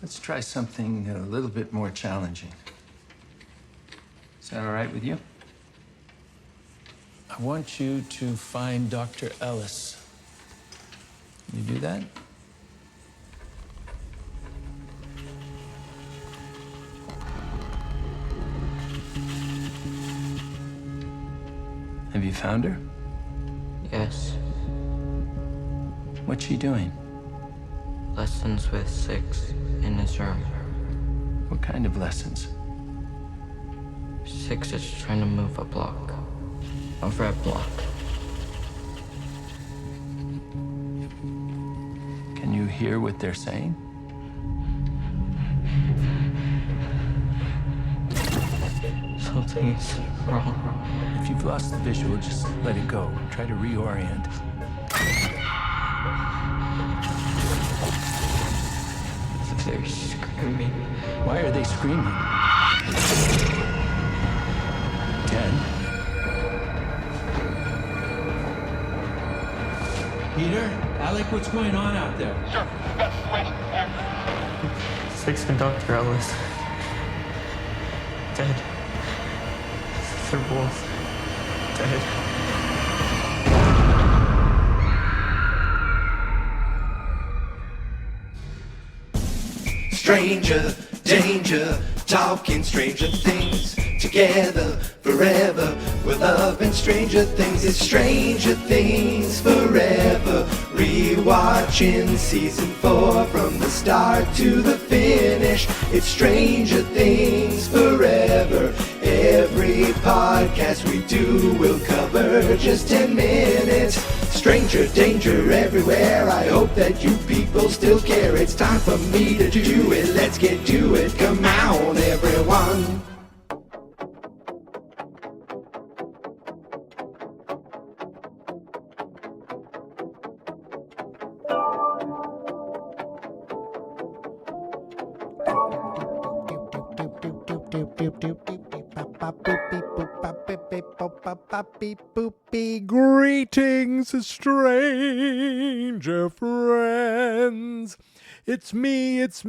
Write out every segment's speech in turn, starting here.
Let's try something a little bit more challenging. Is that all right with you? I want you to find Dr. Ellis. Can you do that? Have you found her? Yes. What's she doing? Lessons with 6 in his room. What kind of lessons? 6 is trying to move a block. A red block. Can you hear what they're saying? Something's wrong. If you've lost the visual, just let it go. Try to reorient. They're screaming. Why are they screaming? 10. Peter? Alec, what's going on out there? Sir, we've got a situation here. 6 and Dr. Ellis. Dead. They're both dead. Stranger danger, talking stranger things together forever. We're loving stranger things. It's Stranger Things Forever. Rewatching season 4 from the start to the finish. It's Stranger Things Forever. Every podcast we do will cover just 10 minutes. Stranger danger everywhere. I hope that you people still care. It's time for me to do it. Let's get to it. Come on, everyone. Greetings, stranger friends. It's me, it's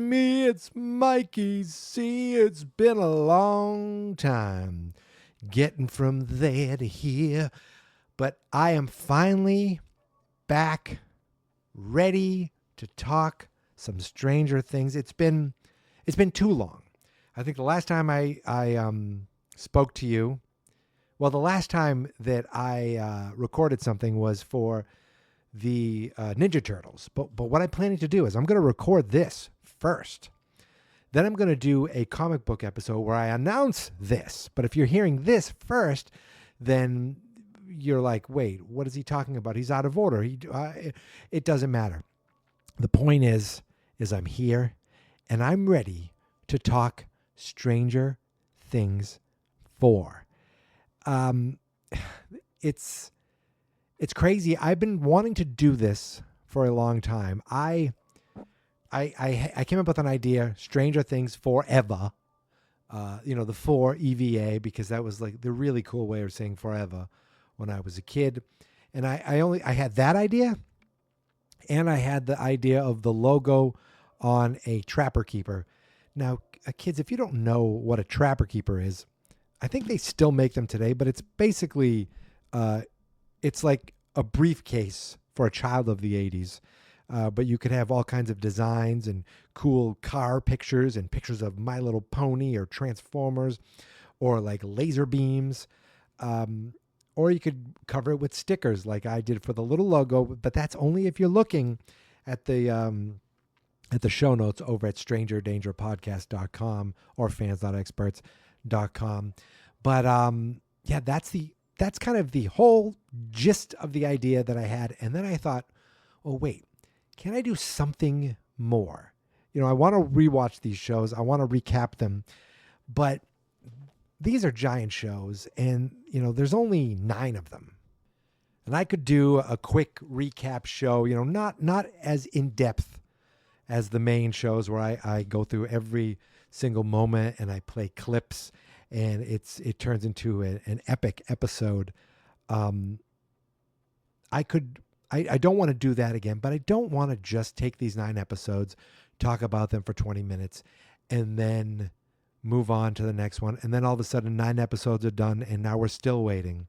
Mikey C. It's been a long time getting from there to here, but I am finally back, ready to talk some Stranger Things. It's been too long. I think the last time I spoke to you, well, the last time that I recorded something was for the Ninja Turtles. But what I'm planning to do is I'm going to record this first. Then I'm going to do a comic book episode where I announce this. But if you're hearing this first, then you're like, wait, what is he talking about? He's out of order. It doesn't matter. The point is I'm here and I'm ready to talk Stranger Things 4. It's crazy. I've been wanting to do this for a long time. I came up with an idea, Stranger Things Forever. The 4 EVA, because that was like the really cool way of saying forever when I was a kid. And I had that idea, and I had the idea of the logo on a Trapper Keeper. Now, kids, if you don't know what a Trapper Keeper is, I think they still make them today, but it's basically, it's like a briefcase for a child of the 80s. But you could have all kinds of designs and cool car pictures and pictures of My Little Pony or Transformers or like laser beams. Or you could cover it with stickers like I did for the little logo, but that's only if you're looking at the show notes over at strangerdangerpodcast.com or fans.experts.com. But yeah, that's kind of the whole gist of the idea that I had. And then I thought, well, wait, can I do something more? I want to rewatch these shows. I want to recap them, but these are giant shows and, there's only 9 of them. And I could do a quick recap show, not as in depth as the main shows where I go through every single moment and I play clips and it turns into an epic episode. I could I don't want to do that again, but I don't want to just take these 9 episodes, talk about them for 20 minutes, and then move on to the next one. And then all of a sudden 9 episodes are done and now we're still waiting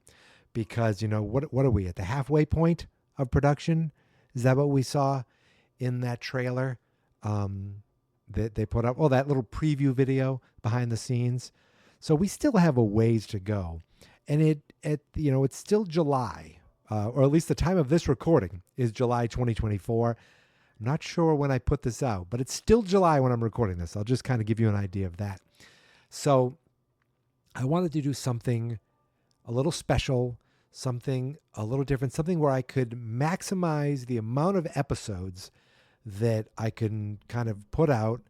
because, what are we at the halfway point of production? Is that what we saw in that trailer that they put up? Oh, that little preview video behind the scenes. So we still have a ways to go. And it's still July, or at least the time of this recording is July 2024. I'm not sure when I put this out, but it's still July when I'm recording this. I'll just kind of give you an idea of that. So I wanted to do something a little special, something a little different, something where I could maximize the amount of episodes that I can kind of put out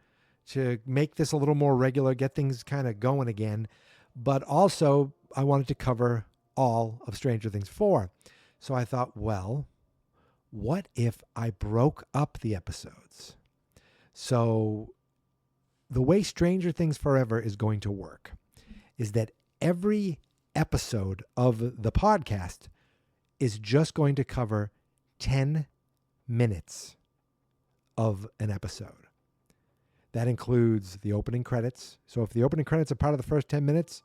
to make this a little more regular, get things kind of going again. But also I wanted to cover all of Stranger Things 4. So I thought, well, what if I broke up the episodes? So the way Stranger Things Forever is going to work is that every episode of the podcast is just going to cover 10 minutes of an episode. That includes the opening credits. So if the opening credits are part of the first 10 minutes,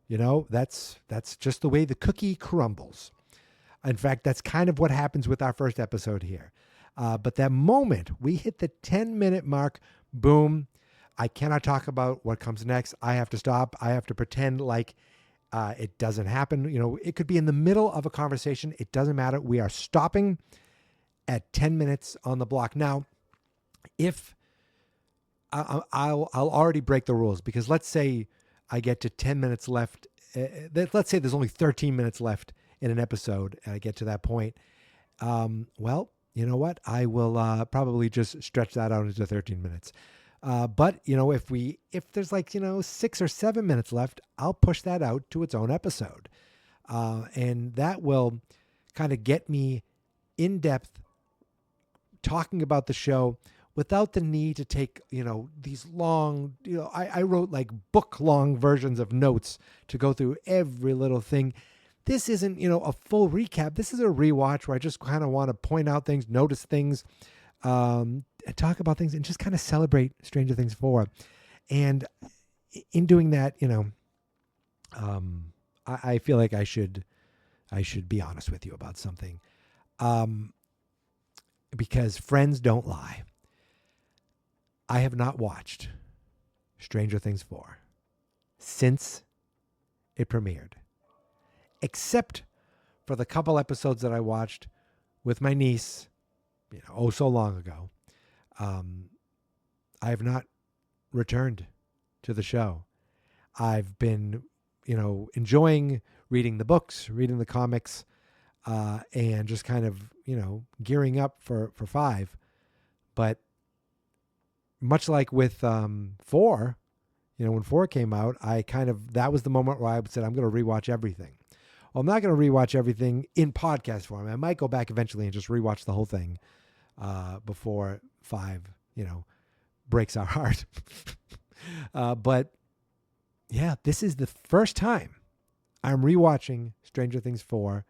that's just the way the cookie crumbles. In fact, that's kind of what happens with our first episode here. But that moment we hit the 10-minute mark, boom, I cannot talk about what comes next. I have to stop. I have to pretend like it doesn't happen. It could be in the middle of a conversation. It doesn't matter. We are stopping at 10 minutes on the block. Now, if I'll already break the rules, because let's say I get to 10 minutes left. Let's say there's only 13 minutes left in an episode and I get to that point. Well, you know what? I will probably just stretch that out into 13 minutes. But if there's 6 or 7 minutes left, I'll push that out to its own episode. And that will kind of get me in depth talking about the show without the need to take, these long, I wrote like book long versions of notes to go through every little thing. This isn't, a full recap. This is a rewatch where I just kind of want to point out things, notice things, and talk about things and just kind of celebrate Stranger Things 4. And in doing that, I feel like I should be honest with you about something. Because friends don't lie. I have not watched Stranger Things 4 since it premiered, except for the couple episodes that I watched with my niece, so long ago. I have not returned to the show. I've been, enjoying reading the books, reading the comics, and just kind of, gearing up for 5. But much like with 4, when 4 came out, that was the moment where I said, I'm going to rewatch everything. Well, I'm not going to rewatch everything in podcast form. I might go back eventually and just rewatch the whole thing before 5, breaks our heart. But yeah, this is the first time I'm rewatching Stranger Things 4.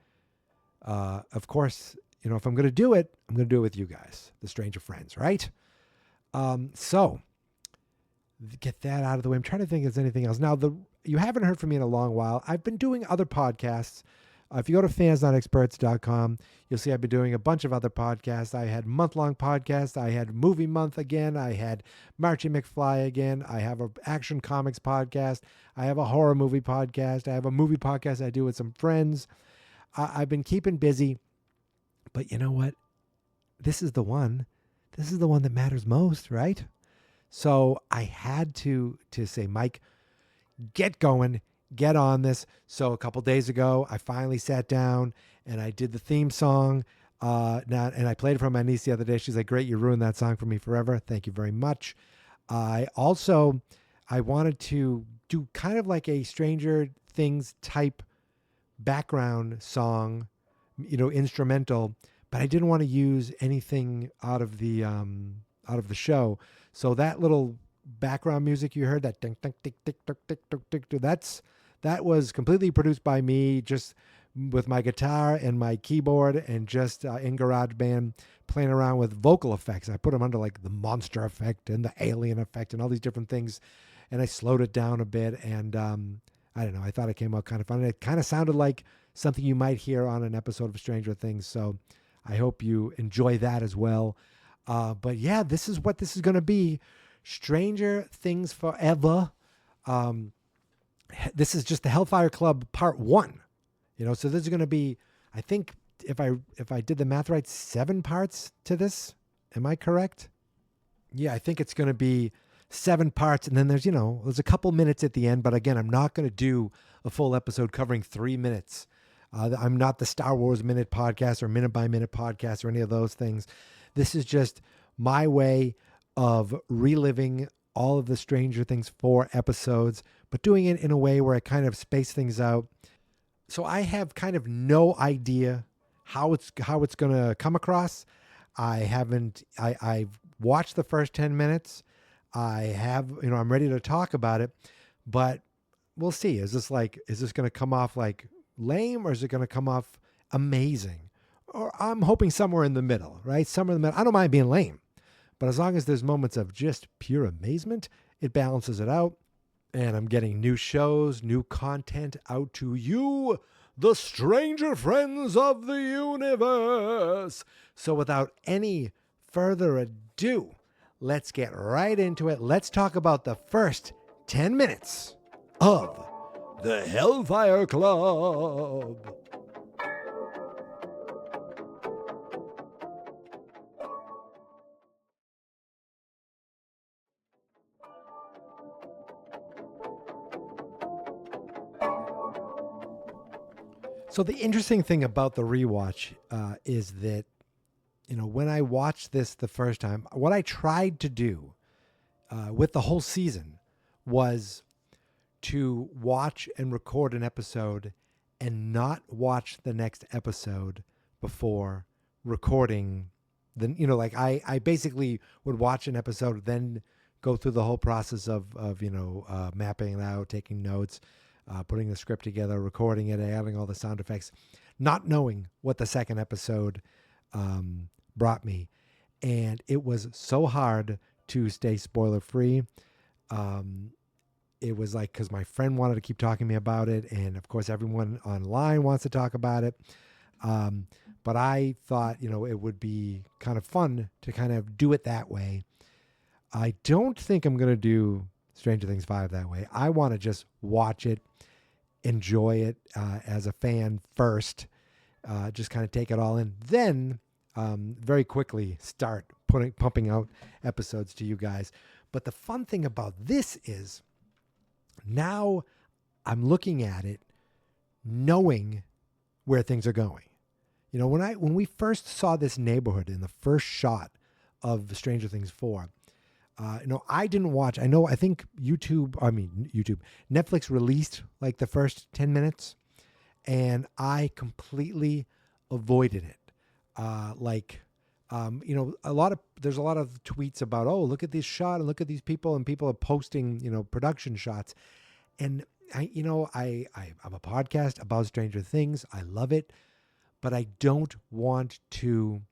Of course, if I'm going to do it, I'm going to do it with you guys, the Stranger Friends, right? So get that out of the way. I'm trying to think if there's anything else. Now, you haven't heard from me in a long while. I've been doing other podcasts. If you go to fansnotexperts.com, you'll see I've been doing a bunch of other podcasts. I had month-long podcasts. I had Movie Month again. I had Marty McFly again. I have an action comics podcast. I have a horror movie podcast. I have a movie podcast I do with some friends. I've been keeping busy. But you know what? This is the one. This is the one that matters most, right? So I had to say, Mike, get going, get on this. So a couple days ago, I finally sat down and I did the theme song. And I played it for my niece the other day. She's like, great, you ruined that song for me forever. Thank you very much. I wanted to do kind of like a Stranger Things type background song, instrumental, but I didn't want to use anything out of the show. So that little background music you heard, that ding, ding, ding, ding, ding, ding, ding, ding, that was completely produced by me, just with my guitar and my keyboard and just in GarageBand playing around with vocal effects. I put them under like the monster effect and the alien effect and all these different things. And I slowed it down a bit. And I don't know, I thought it came out kind of fun. It kind of sounded like something you might hear on an episode of Stranger Things. So I hope you enjoy that as well. But yeah, this is what this is going to be. Stranger Things Forever. This is just the Hellfire Club Part 1. So this is going to be, I think, if I did the math right, 7 parts to this. Am I correct? Yeah, I think it's going to be 7 parts, and then there's a couple minutes at the end. But again, I'm not going to do a full episode covering 3 minutes. I'm not the Star Wars Minute podcast or Minute by Minute podcast or any of those things. This is just my way of reliving all of the Stranger Things 4 episodes, but doing it in a way where I kind of space things out. So I have kind of no idea how it's going to come across. I've watched the first 10 minutes. I'm ready to talk about it, but we'll see. Is this going to come off like lame, or is it going to come off amazing? Or I'm hoping somewhere in the middle, right? Somewhere in the middle. I don't mind being lame, but as long as there's moments of just pure amazement, it balances it out. And I'm getting new shows, new content out to you, the stranger friends of the universe. So without any further ado, let's get right into it. Let's talk about the first 10 minutes of the Hellfire Club. So the interesting thing about the rewatch is that, when I watched this the first time, what I tried to do with the whole season was to watch and record an episode and not watch the next episode before recording. I basically would watch an episode, then go through the whole process of mapping it out, taking notes, putting the script together, recording it, adding all the sound effects, not knowing what the second episode brought me. And it was so hard to stay spoiler free. It was like, because my friend wanted to keep talking to me about it, and of course everyone online wants to talk about it. But I thought, it would be kind of fun to kind of do it that way. I don't think I'm going to do Stranger Things 5 that way. I want to just watch it, enjoy it as a fan first, just kind of take it all in. Then very quickly start pumping out episodes to you guys. But the fun thing about this is now I'm looking at it knowing where things are going. When we first saw this neighborhood in the first shot of Stranger Things 4, I didn't watch. I think Netflix released like the first 10 minutes, and I completely avoided it. There's a lot of tweets about, oh, look at this shot and look at these people, and people are posting, production shots. And I'm a podcast about Stranger Things. I love it, but I don't want to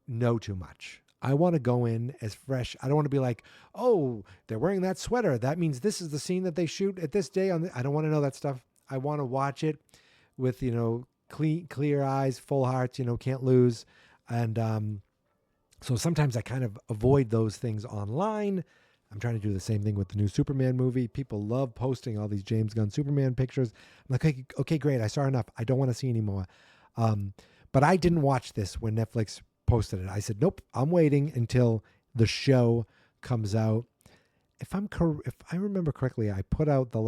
know too much. I want to go in as fresh. I don't want to be like, oh, they're wearing that sweater. That means this is the scene that they shoot at this day. I don't want to know that stuff. I want to watch it with, clear eyes, full hearts, can't lose. And so sometimes I kind of avoid those things online. I'm trying to do the same thing with the new Superman movie. People love posting all these James Gunn Superman pictures. I'm like, okay, great. I saw enough. I don't want to see any more. But I didn't watch this when Netflix posted it. I said, nope, I'm waiting until the show comes out. If I remember correctly, I put out the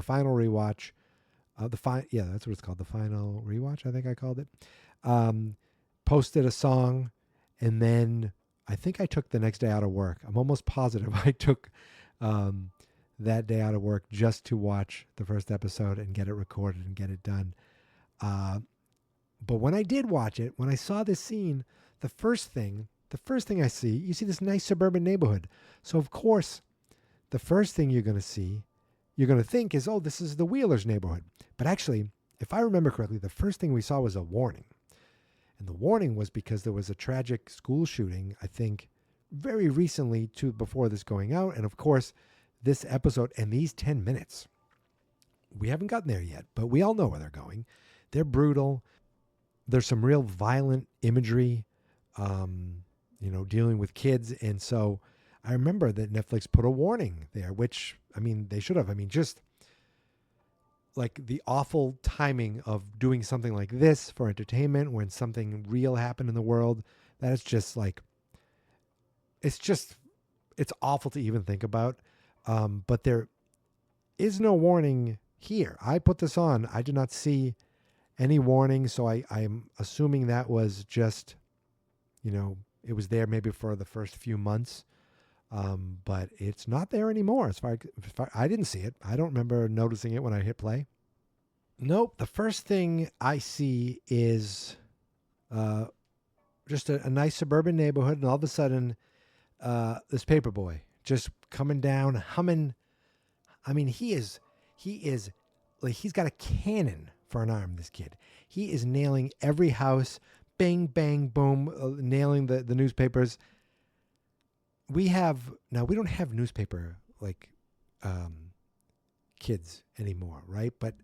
final rewatch. That's what it's called. The final rewatch, I think I called it. Posted a song, and then I think I took the next day out of work. I'm almost positive I took that day out of work just to watch the first episode and get it recorded and get it done. But when I did watch it, when I saw this scene, the first thing I see, you see this nice suburban neighborhood. So of course, the first thing you're going to think is, oh, this is the Wheelers neighborhood. But actually, if I remember correctly, the first thing we saw was a warning. And the warning was because there was a tragic school shooting, I think, very recently before this going out. And of course, this episode and these 10 minutes, we haven't gotten there yet, but we all know where they're going. They're brutal. There's some real violent imagery, dealing with kids. And so I remember that Netflix put a warning there, which, they should have. Just like the awful timing of doing something like this for entertainment when something real happened in the world. That is just like, it's awful to even think about. But there is no warning here. I put this on. I did not see any warning. So I'm assuming that was just, it was there maybe for the first few months. But it's not there anymore. I didn't see it. I don't remember noticing it when I hit play. Nope. The first thing I see is just a nice suburban neighborhood, and all of a sudden, this paper boy just coming down, humming. He is like, he's got a cannon for an arm, this kid. He is nailing every house, bang, bang, boom, nailing the newspapers. We don't have newspaper like kids anymore, right? But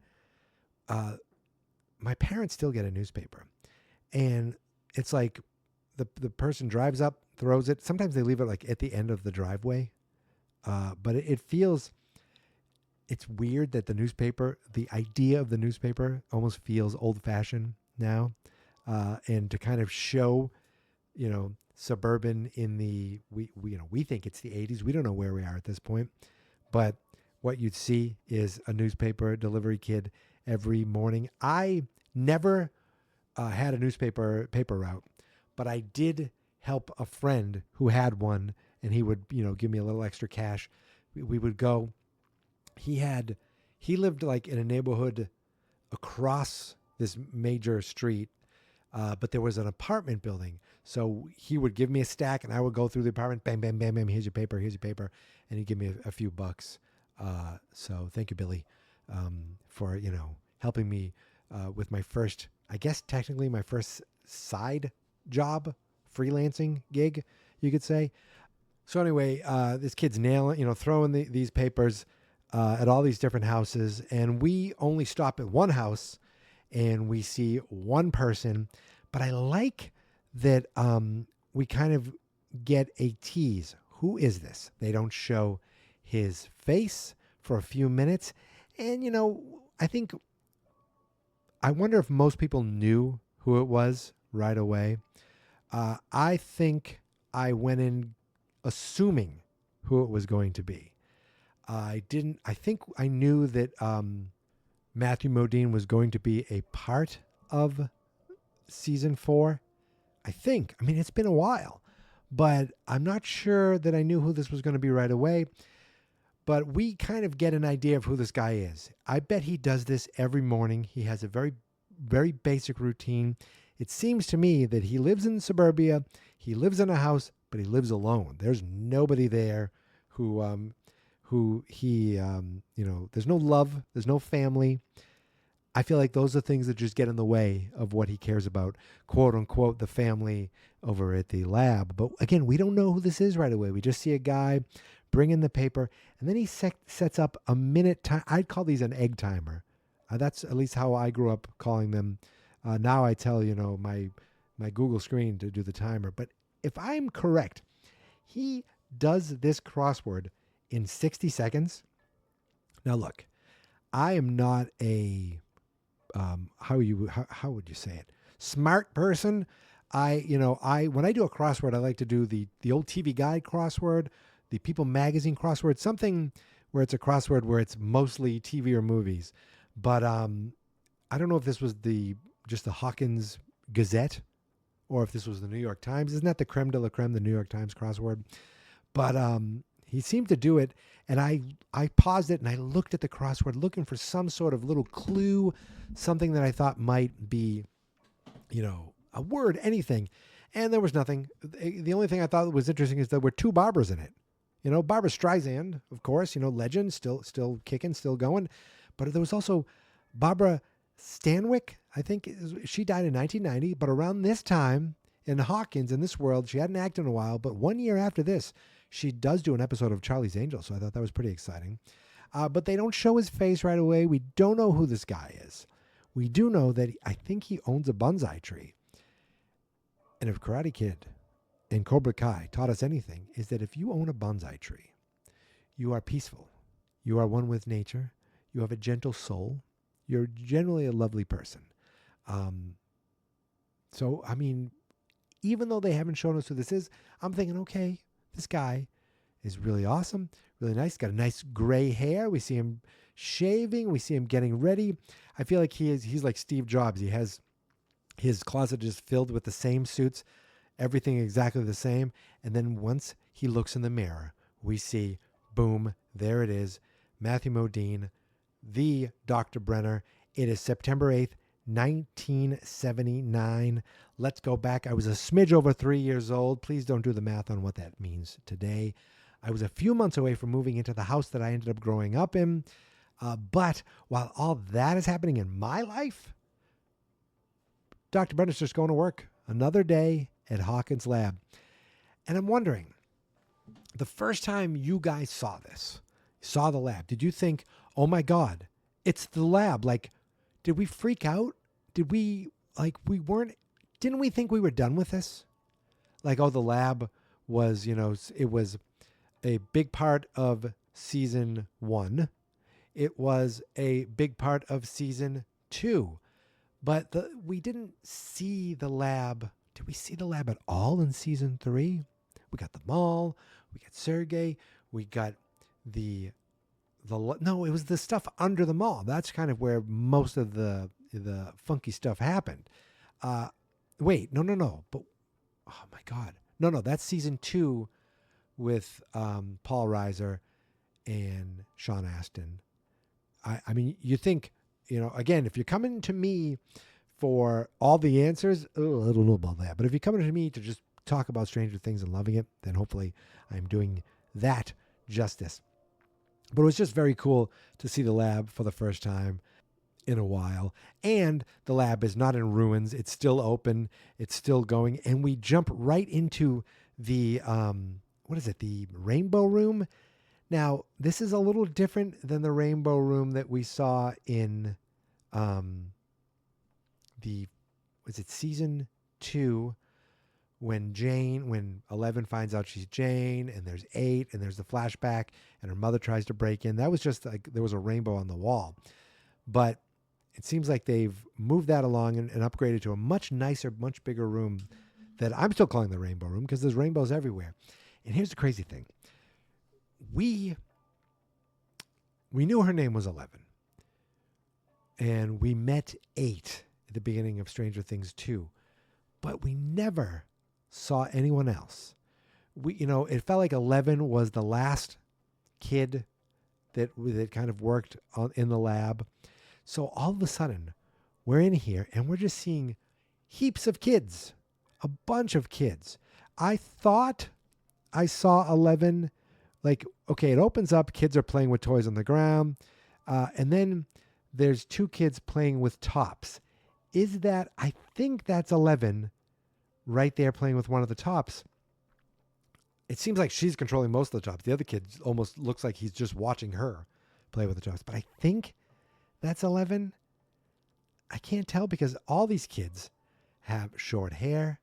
my parents still get a newspaper, and it's like the person drives up, throws it. Sometimes they leave it like at the end of the driveway, but it feels, it's weird that the idea of the newspaper almost feels old-fashioned now, and to kind of show, suburban in we think it's the 80s. We don't know where we are at this point, but what you'd see is a newspaper delivery kid every morning. I never had a newspaper paper route, but I did help a friend who had one, and he would give me a little extra cash. We would go. He lived like in a neighborhood across this major street, but there was an apartment building. So he would give me a stack, and I would go through the apartment, bam, bam, bam, bam, here's your paper, and he'd give me a few bucks. So thank you, Billy, for, helping me with my first, I guess technically my first side job, freelancing gig, you could say. So anyway, this kid's throwing these papers at all these different houses, and we only stop at one house, and we see one person. But I like that we kind of get a tease. Who is this? They don't show his face for a few minutes. And, I wonder if most people knew who it was right away. I think I went in assuming who it was going to be. I think I knew that Matthew Modine was going to be a part of season 4. I think. It's been a while, but I'm not sure that I knew who this was going to be right away. But we kind of get an idea of who this guy is. I bet he does this every morning. He has a very, very basic routine. It seems to me that he lives in suburbia. He lives in a house, but he lives alone. There's nobody there who he, there's no love. There's no family. I feel like those are things that just get in the way of what he cares about, quote unquote, the family over at the lab. But again, we don't know who this is right away. We just see a guy bring in the paper, and then he sets up a minute time. I'd call these an egg timer. That's at least how I grew up calling them. Now I tell, my Google screen to do the timer. But if I'm correct, he does this crossword in 60 seconds. Now look, I am not a how would you say it? Smart person. When I do a crossword, I like to do the old TV Guide crossword, the People Magazine crossword, something where it's a crossword where it's mostly TV or movies. But I don't know if this was just the Hawkins Gazette or if this was the New York Times. Isn't that the creme de la creme, the New York Times crossword? But he seemed to do it, and I paused it and I looked at the crossword looking for some sort of little clue, something that I thought might be, a word, anything. And there was nothing. The only thing I thought was interesting is there were two Barbaras in it. Barbara Streisand, of course, legend, still kicking, still going. But there was also Barbara Stanwyck, I think she died in 1990, but around this time in Hawkins, in this world, she hadn't acted in a while, but 1 year after this, she does do an episode of Charlie's Angels, so I thought that was pretty exciting. But they don't show his face right away. We don't know who this guy is. We do know that I think he owns a bonsai tree. And if Karate Kid and Cobra Kai taught us anything, is that if you own a bonsai tree, you are peaceful. You are one with nature. You have a gentle soul. You're generally a lovely person. So, I mean, even though they haven't shown us who this is, I'm thinking, okay, this guy is really awesome, really nice. Got a nice gray hair. We see him shaving. We see him getting ready. I feel like he's like Steve Jobs. He has his closet just filled with the same suits, everything exactly the same. And then once he looks in the mirror, we see, boom, there it is, Matthew Modine, the Dr. Brenner. It is September 8th, 1979. Let's go back. I was a smidge over 3 years old. Please don't do the math on what that means today. I was a few months away from moving into the house that I ended up growing up in. But while all that is happening in my life, Dr. Brenner's just going to work another day at Hawkins Lab. And I'm wondering, the first time you guys saw this, saw the lab, did you think, oh my God, it's the lab? Like, did we freak out? Did we, didn't we think we were done with this? Like, oh, the lab was, it was a big part of season 1. It was a big part of season 2. But we didn't see the lab. Did we see the lab at all in season 3? We got the mall. We got Sergey. We got no, it was the stuff under the mall. That's kind of where most of the funky stuff happened. Wait, no. But, oh my God. No, that's season 2 with Paul Reiser and Sean Astin. I mean, you think, again, if you're coming to me for all the answers, I don't know about that. But if you're coming to me to just talk about Stranger Things and loving it, then hopefully I'm doing that justice. But it was just very cool to see the lab for the first time in a while. And the lab is not in ruins. It's still open. It's still going. And we jump right into the, the Rainbow Room. Now, this is a little different than the Rainbow Room that we saw in season 2 when 11 finds out she's Jane, and there's 8, and there's the flashback, and her mother tries to break in. That was just like there was a rainbow on the wall. But it seems like they've moved that along and upgraded to a much nicer, much bigger room that I'm still calling the Rainbow Room because there's rainbows everywhere. And here's the crazy thing. We knew her name was 11. And we met 8 at the beginning of Stranger Things 2. But we never saw anyone else. It felt like 11 was the last kid that kind of worked in the lab. So all of a sudden, we're in here and we're just seeing heaps of kids, a bunch of kids. I thought I saw 11, it opens up, kids are playing with toys on the ground, and then there's 2 kids playing with tops. I think that's 11 right there playing with one of the tops. It seems like she's controlling most of the tops. The other kid almost looks like he's just watching her play with the tops. But I think that's 11. I can't tell because all these kids have short hair.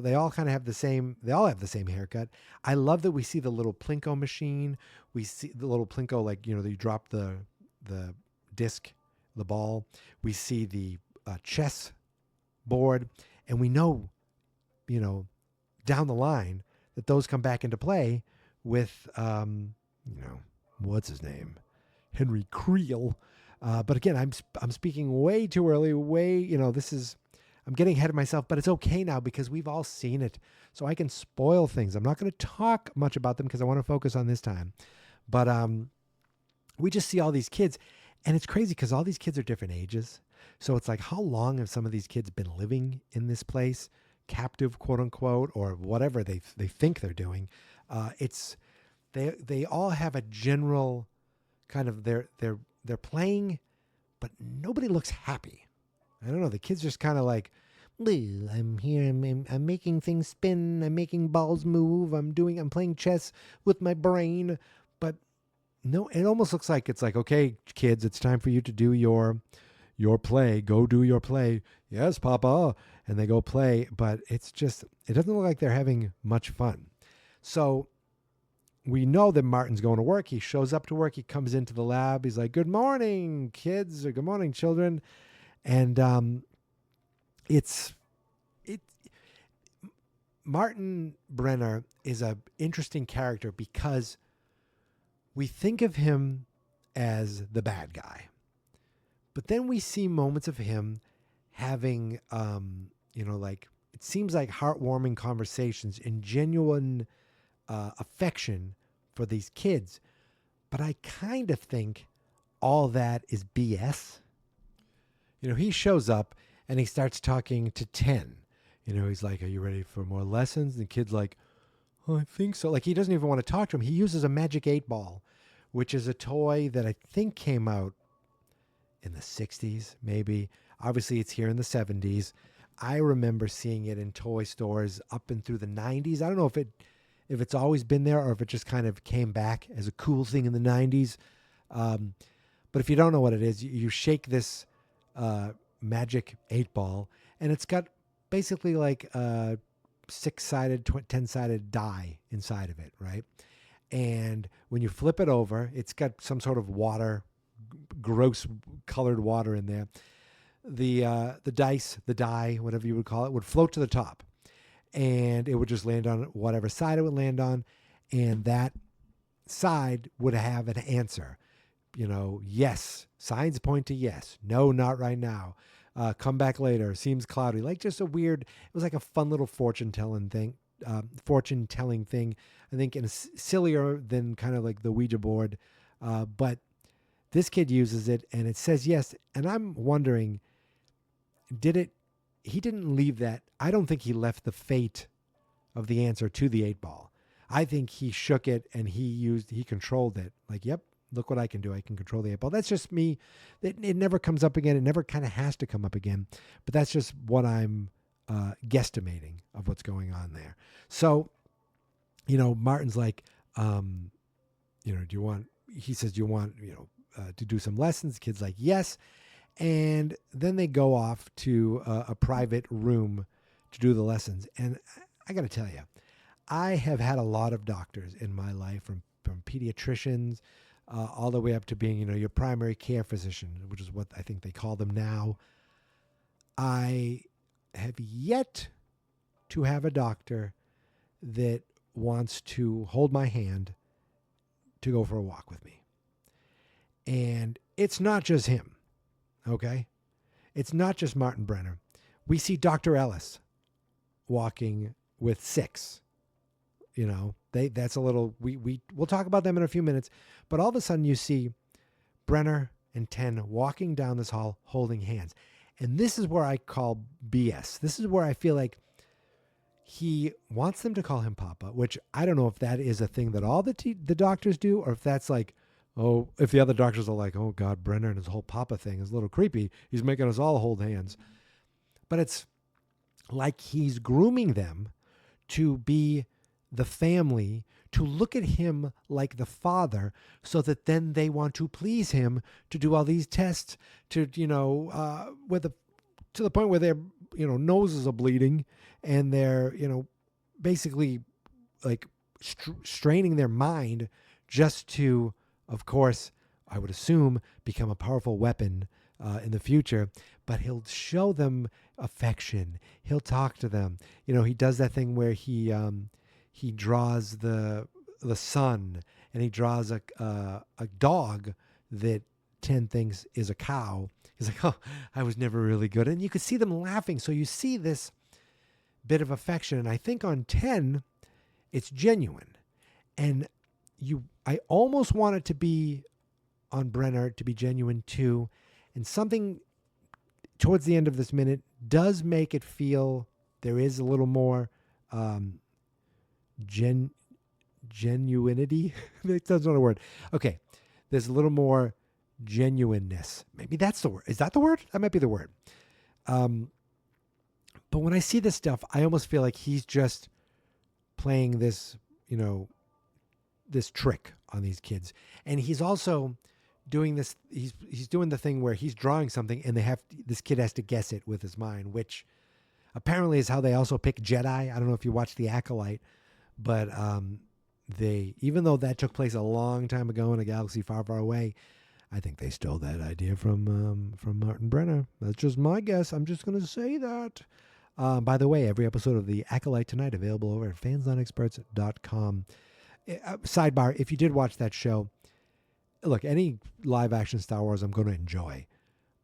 They all kind of have the same haircut. I love that we see the little Plinko machine. We see the little Plinko, you drop the disc, the ball. We see the chess board, and we know, down the line that those come back into play with, what's his name? Henry Creel. But again, I'm speaking way too early, I'm getting ahead of myself, but it's okay now because we've all seen it. So I can spoil things. I'm not going to talk much about them because I want to focus on this time. But we just see all these kids, and it's crazy because all these kids are different ages. So it's like, how long have some of these kids been living in this place, captive, quote unquote, or whatever they think they're doing? They all have a general kind of they're playing but nobody looks happy. I don't know. The kid's just kind of like, "Bleh, I'm here. I'm making things spin. I'm making balls move. I'm playing chess with my brain." But no, it almost looks like it's like, "Okay, kids, it's time for you to do your play. Go do your play." "Yes, Papa." And they go play, but it doesn't look like they're having much fun. So we know that Martin's going to work. He shows up to work. He comes into the lab. He's like, "Good morning, kids," or "Good morning, children." And Martin Brenner is an interesting character because we think of him as the bad guy, but then we see moments of him having, like, it seems like heartwarming conversations and genuine affection for these kids. But I kind of think all that is BS. He shows up and he starts talking to 10. He's like, "Are you ready for more lessons?" And the kid's like, "Oh, I think so." Like, he doesn't even want to talk to him. He uses a magic 8-ball, which is a toy that I think came out in the 60s, maybe. Obviously, it's here in the 70s. I remember seeing it in toy stores up and through the 90s. I don't know if it's always been there or if it just kind of came back as a cool thing in the 90s. But if you don't know what it is, you shake this magic 8-ball, and it's got basically like a 6-sided, 10-sided die inside of it, right? And when you flip it over, it's got some sort of water, gross colored water in there. The dice, the die, whatever you would call it, would float to the top, and it would just land on whatever side it would land on, and that side would have an answer. Yes, signs point to yes. No, not right now. Come back later. Seems cloudy. Like, just a weird. It was like a fun little fortune telling thing. I think, and sillier than kind of like the Ouija board. But this kid uses it, and it says yes. And I'm wondering, he didn't leave that. I don't think he left the fate of the answer to the 8-ball. I think he shook it and he controlled it. Like, yep, look what I can do. I can control the 8-ball. That's just me. It never comes up again. It never kind of has to come up again. But that's just what I'm guesstimating of what's going on there. So, Martin's like, he says, "Do you want, to do some lessons?" The kid's like, "Yes." And then they go off to a private room to do the lessons. And I got to tell you, I have had a lot of doctors in my life, from pediatricians all the way up to being, your primary care physician, which is what I think they call them now. I have yet to have a doctor that wants to hold my hand to go for a walk with me. And it's not just him, okay? It's not just Martin Brenner. We see Dr. Ellis walking with 6. That's a little, we'll talk about them in a few minutes, but all of a sudden you see Brenner and 10 walking down this hall holding hands. And this is where I call BS. This is where I feel like he wants them to call him Papa, which I don't know if that is a thing that all the doctors do, or if that's like, if the other doctors are like, "Oh God, Brenner and his whole Papa thing is a little creepy. He's making us all hold hands." But it's like he's grooming them to be the family, to look at him like the father, so that then they want to please him, to do all these tests, to, to the point where their, noses are bleeding and they're, basically like straining their mind just to, of course, I would assume, become a powerful weapon in the future. But he'll show them affection. He'll talk to them. He does that thing where he draws the sun, and he draws a dog that 10 thinks is a cow. He's like, "Oh, I was never really good." And you could see them laughing. So you see this bit of affection. And I think on 10, it's genuine. And I almost want it to be on Brenner to be genuine too. And something towards the end of this minute does make it feel there is a little more genuinity. That's not a word. Okay. There's a little more genuineness. Maybe that's the word. Is that the word? That might be the word. But when I see this stuff, I almost feel like he's just playing this, this trick on these kids. And he's also doing this. He's doing the thing where he's drawing something and this kid has to guess it with his mind, which apparently is how they also pick Jedi. I don't know if you watched The Acolyte, but even though that took place a long time ago in a galaxy far, far away, I think they stole that idea from Martin Brenner. That's just my guess. I'm just going to say that. By the way, every episode of The Acolyte tonight available over at fansnotexperts.com. Sidebar, if you did watch that show, look, any live action Star Wars I'm going to enjoy.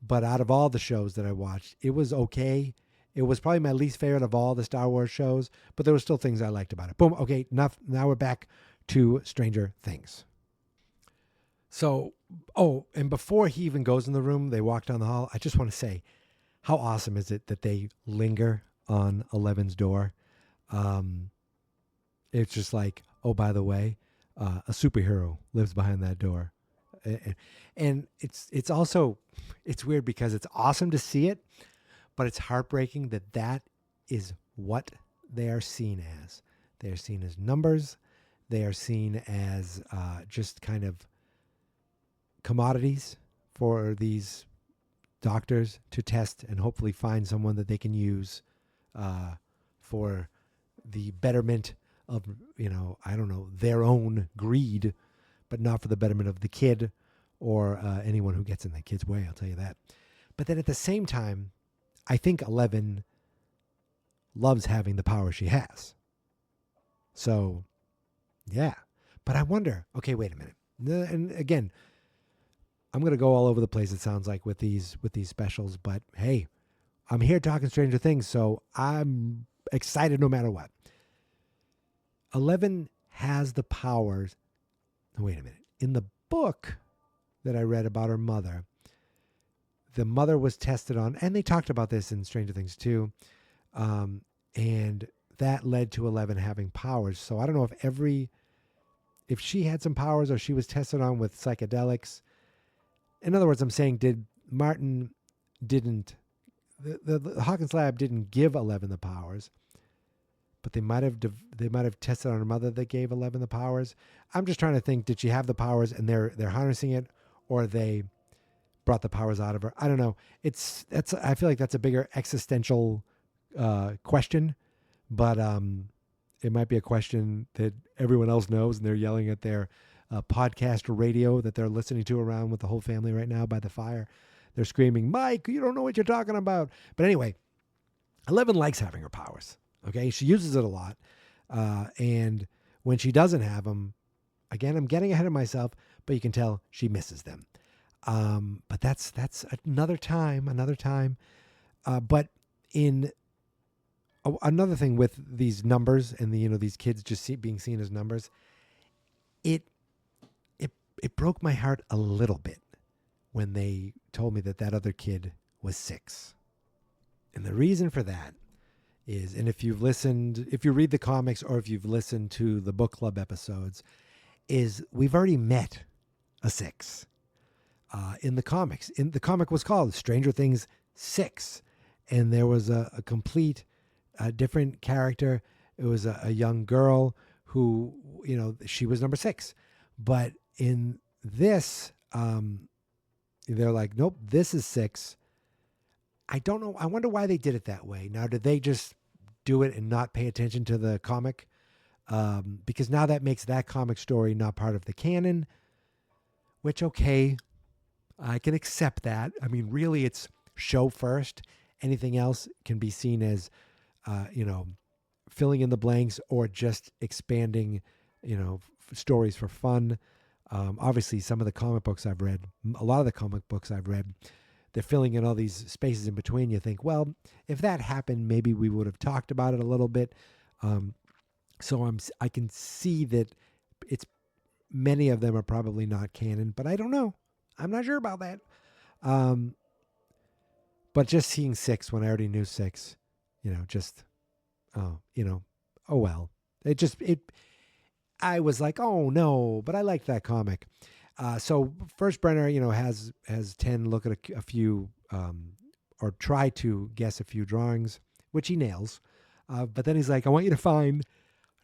But out of all the shows that I watched, it was okay. It was probably my least favorite of all the Star Wars shows, but there were still things I liked about it. Boom. Okay, enough. Now we're back to Stranger Things. So, and before he even goes in the room, they walk down the hall. I just want to say, how awesome is it that they linger on Eleven's door? It's just like, oh, by the way, a superhero lives behind that door. And it's also, it's weird because it's awesome to see it, but it's heartbreaking that is what they are seen as. They are seen as numbers. They are seen as just kind of commodities for these doctors to test and hopefully find someone that they can use for the betterment of, their own greed, but not for the betterment of the kid or anyone who gets in the kid's way, I'll tell you that. But then at the same time, I think 11 loves having the power she has. So, yeah. But I wonder, okay, wait a minute. And again, I'm going to go all over the place, it sounds like, with these specials. But hey, I'm here talking Stranger Things, so I'm excited no matter what. 11 has the powers. Wait a minute. In the book that I read about her mother, the mother was tested on, and they talked about this in Stranger Things too, and that led to 11 having powers. So I don't know if she had some powers or she was tested on with psychedelics. In other words, I'm saying, the Hawkins lab didn't give 11 the powers, but they might have tested on her mother that gave 11 the powers. I'm just trying to think, did she have the powers and they're harnessing it, or they brought the powers out of her? I don't know. I feel like that's a bigger existential question, but it might be a question that everyone else knows, and they're yelling at their podcast radio that they're listening to around with the whole family right now by the fire. They're screaming, "Mike, you don't know what you're talking about." But anyway, 11 likes having her powers. Okay, she uses it a lot, and when she doesn't have them, again, I'm getting ahead of myself, but you can tell she misses them. But that's another time. But in another thing with these numbers and these kids just being seen as numbers, it broke my heart a little bit when they told me that other kid was 6. And the reason for that is, and if you read the comics or if you've listened to the book club episodes, is we've already met a 6 in the comics. The comic was called Stranger Things 6, and there was a complete different character. It was a young girl who, she was number 6. But in this, they're like, nope, this is 6. I don't know. I wonder why they did it that way. Now, did they just do it and not pay attention to the comic? Because now that makes that comic story not part of the canon, which, okay, I can accept that. I mean, really, it's show first. Anything else can be seen as, filling in the blanks or just expanding, stories for fun. Obviously, some of the comic books I've read, a lot of the comic books I've read, they're filling in all these spaces in between. You think, well, if that happened, maybe we would have talked about it a little bit. So I can see that many of them are probably not canon, but I don't know. I'm not sure about that. But just seeing 6 when I already knew 6, oh well. I was like, oh no, but I liked that comic. So first Brenner, has Ten look at a few or try to guess a few drawings, which he nails. But then he's like, I want you to find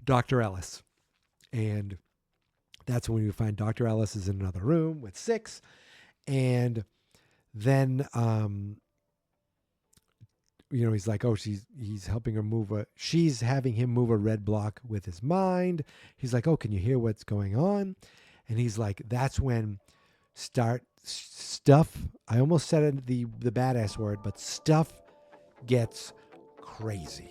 Dr. Ellis. And that's when we find Dr. Ellis is in another room with 6. And then, he's like, oh, he's helping her she's having him move a red block with his mind. He's like, oh, can you hear what's going on? And he's like, that's when stuff, I almost said the badass word, but stuff gets crazy.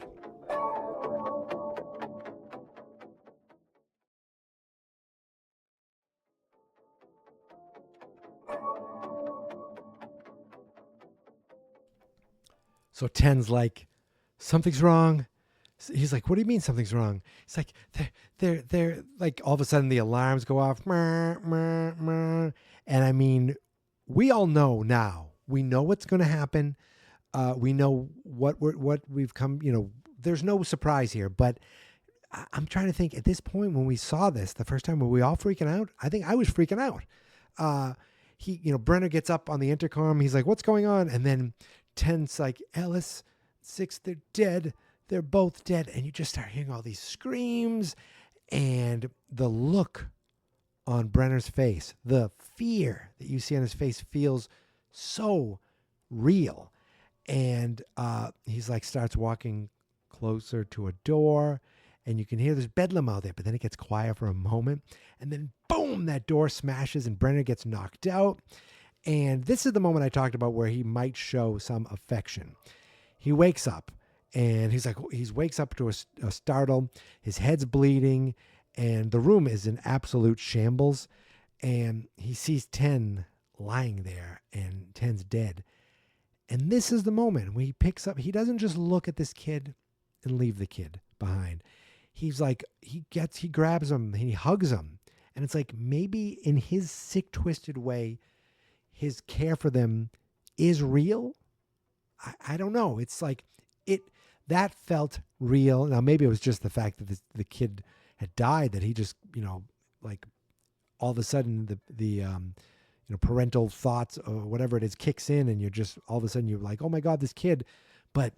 So Ten's like, something's wrong. He's like, what do you mean something's wrong? He's like, they're like, all of a sudden the alarms go off. And I mean, we all know now. We know what's going to happen. We know what we've come, there's no surprise here. But I'm trying to think at this point when we saw this the first time, were we all freaking out? I think I was freaking out. Brenner gets up on the intercom. He's like, what's going on? And then Ten's like, Ellis, 6, they're dead. They're both dead. And you just start hearing all these screams and the look on Brenner's face, the fear that you see on his face feels so real. And he's like, starts walking closer to a door and you can hear there's bedlam out there, but then it gets quiet for a moment. And then boom, that door smashes and Brenner gets knocked out. And this is the moment I talked about where he might show some affection. He wakes up and he wakes up to a startle. His head's bleeding and the room is in absolute shambles. And he sees Ten lying there and Ten's dead. And this is the moment when he picks up, he doesn't just look at this kid and leave the kid behind. He's like, he grabs him and he hugs him. And it's like maybe in his sick, twisted way, his care for them is real. I don't know. It's like that felt real. Now, maybe it was just the fact that the kid had died that he just, like all of a sudden the parental thoughts or whatever it is kicks in and you're just all of a sudden you're like, oh my God, this kid. But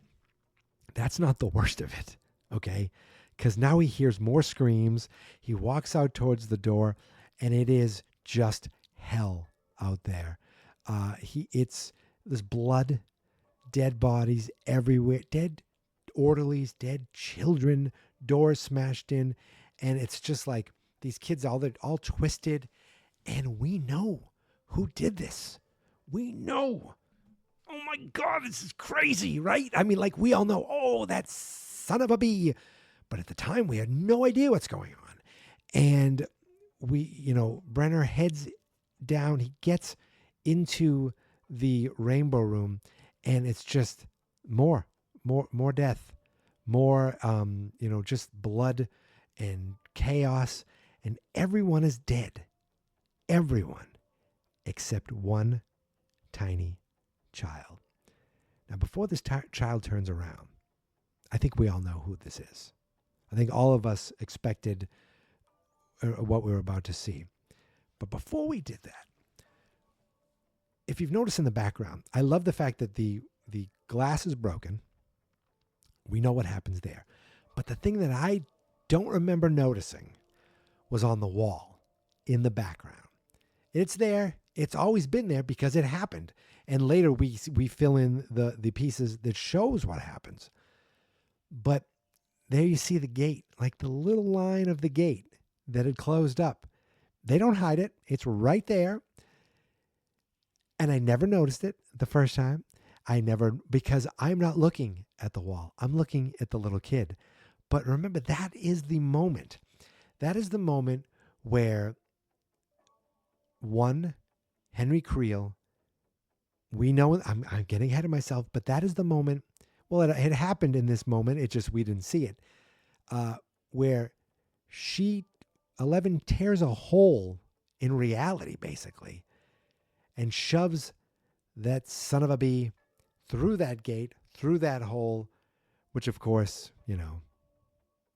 that's not the worst of it. Okay. Because now he hears more screams. He walks out towards the door and it is just hell out there. It's this blood, dead bodies everywhere, dead orderlies, dead children, doors smashed in. And it's just like these kids, they're all twisted. And we know who did this. We know. Oh my God, this is crazy, right? I mean, like we all know, oh, that son of a bee. But at the time, we had no idea what's going on. And Brenner heads down. He gets into the rainbow room and it's just more death, more, just blood and chaos and everyone is dead. Everyone except one tiny child. Now, before this child turns around, I think we all know who this is. I think all of us expected what we were about to see. But before we did that, if you've noticed in the background, I love the fact that the glass is broken. We know what happens there. But the thing that I don't remember noticing was on the wall in the background. It's there. It's always been there because it happened. And later we fill in the pieces that shows what happens. But there you see the gate, like the little line of the gate that had closed up. They don't hide it. It's right there. And I never noticed it the first time. Because I'm not looking at the wall. I'm looking at the little kid. But remember, that is the moment. That is the moment where Henry Creel, we know, I'm getting ahead of myself, but that is the moment. Well, it had happened in this moment. It just, we didn't see it. Where 11 tears a hole in reality, basically, and shoves that son of a bee through that gate, through that hole, which of course,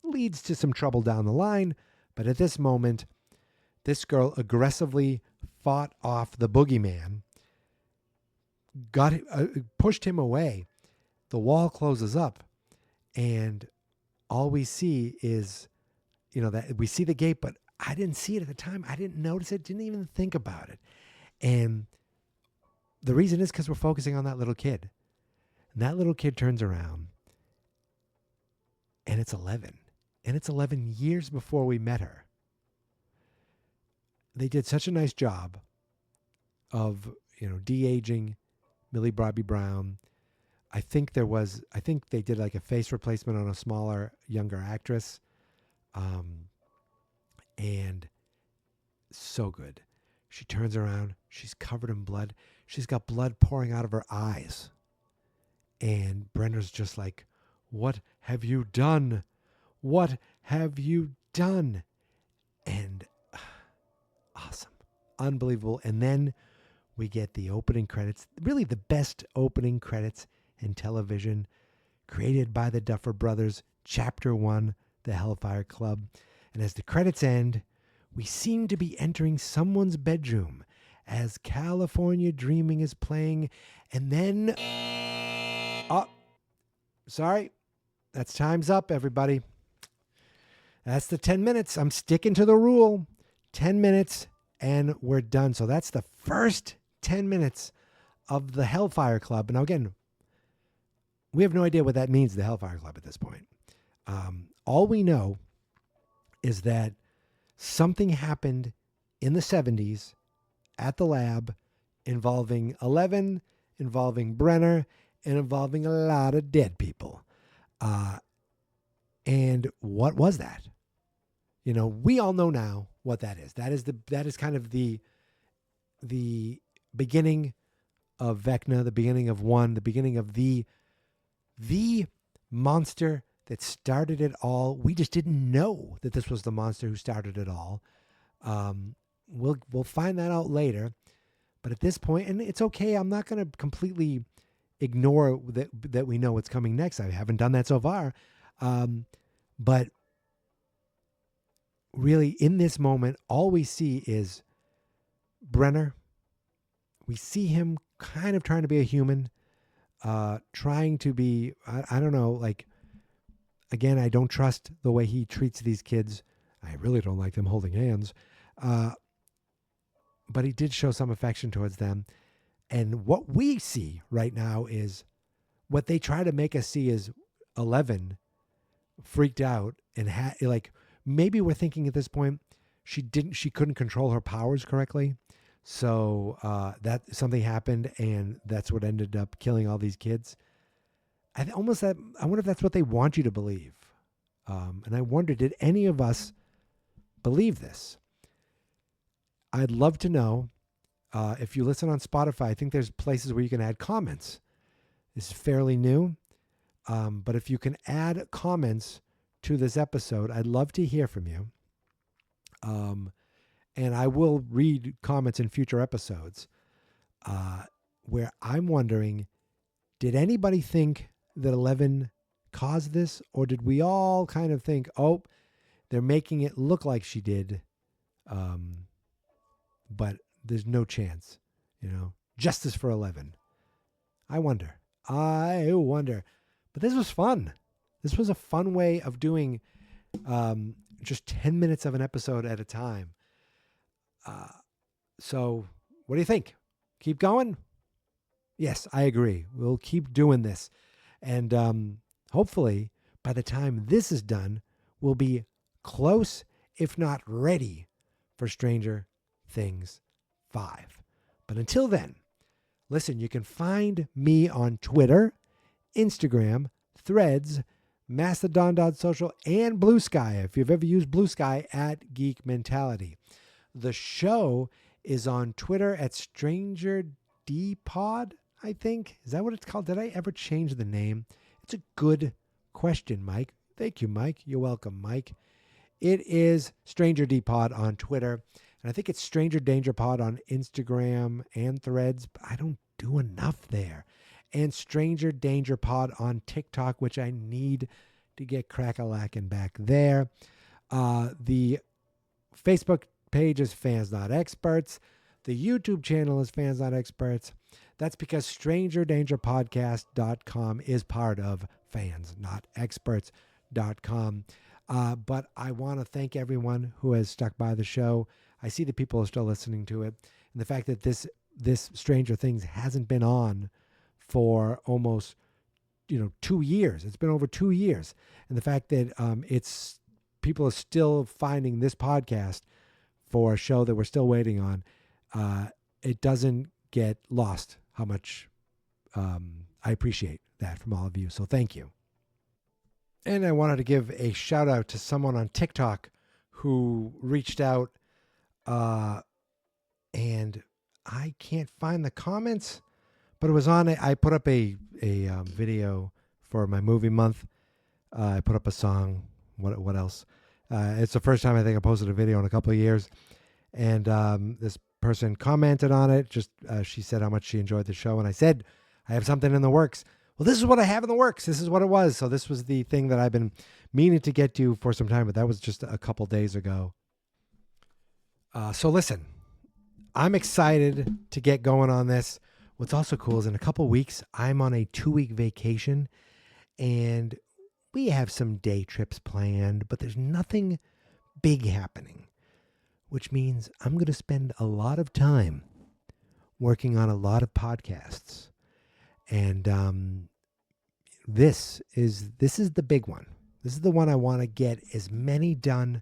leads to some trouble down the line. But at this moment, this girl aggressively fought off the boogeyman, pushed him away. The wall closes up, and all we see is, that we see the gate, but I didn't see it at the time. I didn't notice it, didn't even think about it. And the reason is because we're focusing on that little kid. And that little kid turns around, and it's 11. And it's 11 years before we met her. They did such a nice job of, de-aging Millie Bobby Brown. I think they did like a face replacement on a smaller, younger actress. And so good. She turns around. She's covered in blood. She's got blood pouring out of her eyes. And Brenner's just like, "What have you done? What have you done?" And awesome. Unbelievable. And then we get the opening credits. Really the best opening credits in television. Created by the Duffer Brothers. Chapter 1, The Hellfire Club. And as the credits end, we seem to be entering someone's bedroom as California Dreaming is playing. And then... oh, sorry. That's time's up, everybody. That's the 10 minutes. I'm sticking to the rule. 10 minutes and we're done. So that's the first 10 minutes of the Hellfire Club. Now, again, we have no idea what that means, the Hellfire Club, at this point. All we know is that something happened in the 70s at the lab involving 11, involving Brenner, and involving a lot of dead people. And what was that? We all know now what that is. That is kind of the beginning of Vecna, the beginning of One, the beginning of the monster that started it all. We just didn't know that this was the monster who started it all. We'll find that out later. But at this point, and it's okay, I'm not going to completely ignore that we know what's coming next. I haven't done that so far. But really, in this moment, all we see is Brenner. We see him kind of trying to be a human, trying to be, I don't know, like, again, I don't trust the way he treats these kids. I really don't like them holding hands. But he did show some affection towards them. And what we see right now is what they try to make us see is 11 freaked out and like maybe we're thinking at this point she couldn't control her powers correctly. So that something happened and that's what ended up killing all these kids. I wonder if that's what they want you to believe. And I wonder, did any of us believe this? I'd love to know. If you listen on Spotify, I think there's places where you can add comments. This is fairly new. But if you can add comments to this episode, I'd love to hear from you. And I will read comments in future episodes where I'm wondering, did anybody think that 11 caused this? Or did we all kind of think, oh, they're making it look like she did, but there's no chance, justice for 11. I wonder. But this was fun. This was a fun way of doing just 10 minutes of an episode at a time. So what do you think? Keep going? Yes, I agree. We'll keep doing this. And hopefully by the time this is done, we'll be close, if not ready, for Stranger Things 5. But until then, listen, you can find me on Twitter, Instagram, Threads, Mastodon.social, and Blue Sky. If you've ever used Blue Sky, at Geek Mentality. The show is on Twitter at StrangerDPod, I think. Is that what it's called? Did I ever change the name? It's a good question, Mike. Thank you, Mike. You're welcome, Mike. It is StrangerDPod on Twitter. And I think it's Stranger Danger Pod on Instagram and Threads. But I don't do enough there. And Stranger Danger Pod on TikTok, which I need to get crack-a-lackin' back there. The Facebook page is Fans Not Experts. The YouTube channel is Fans Not Experts. That's because strangerdangerpodcast.com is part of fansnotexperts.com. But I want to thank everyone who has stuck by the show. I see that people are still listening to it. And the fact that this Stranger Things hasn't been on for almost 2 years. It's been over 2 years. And the fact that it's people are still finding this podcast for a show that we're still waiting on, it doesn't get lost how much I appreciate that from all of you. So thank you. And I wanted to give a shout out to someone on TikTok who reached out, and I can't find the comments, but it was on it. I put up a video for my movie month. I put up a song. What else? It's the first time I think I posted a video in a couple of years. And this person commented on it. She said how much she enjoyed the show. And I said, I have something in the works. Well, this is what I have in the works. This is what it was. So this was the thing that I've been meaning to get to for some time, but that was just a couple days ago. So listen, I'm excited to get going on this. What's also cool is in a couple weeks, I'm on a 2-week vacation, and we have some day trips planned, but there's nothing big happening, which means I'm going to spend a lot of time working on a lot of podcasts. And this is the big one. This is the one I want to get as many done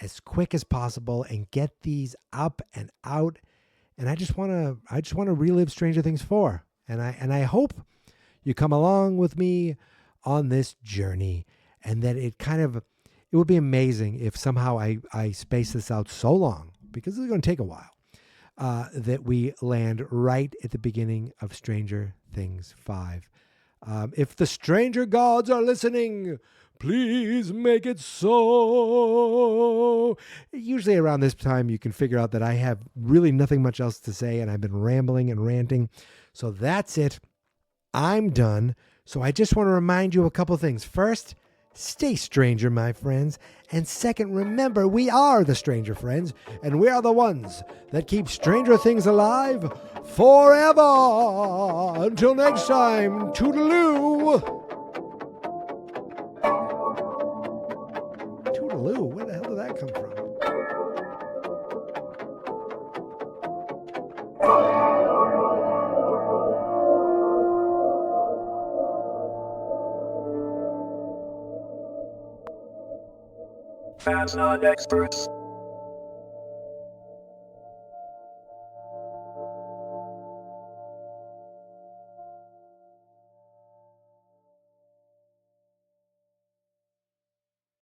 as quick as possible and get these up and out. And I just want to relive Stranger Things 4. And I hope you come along with me on this journey, and that it would be amazing if somehow I space this out so long, because it's going to take a while, that we land right at the beginning of Stranger Things 5. If the Stranger Gods are listening, please make it so. Usually around this time, you can figure out that I have really nothing much else to say, and I've been rambling and ranting. So that's it. I'm done. So I just want to remind you a couple things. First, stay stranger, my friends. And second, remember, we are the Stranger Friends, and we are the ones that keep Stranger Things alive forever. Until next time, toodaloo. Toodaloo? Where the hell did that come from? Fans Not Experts.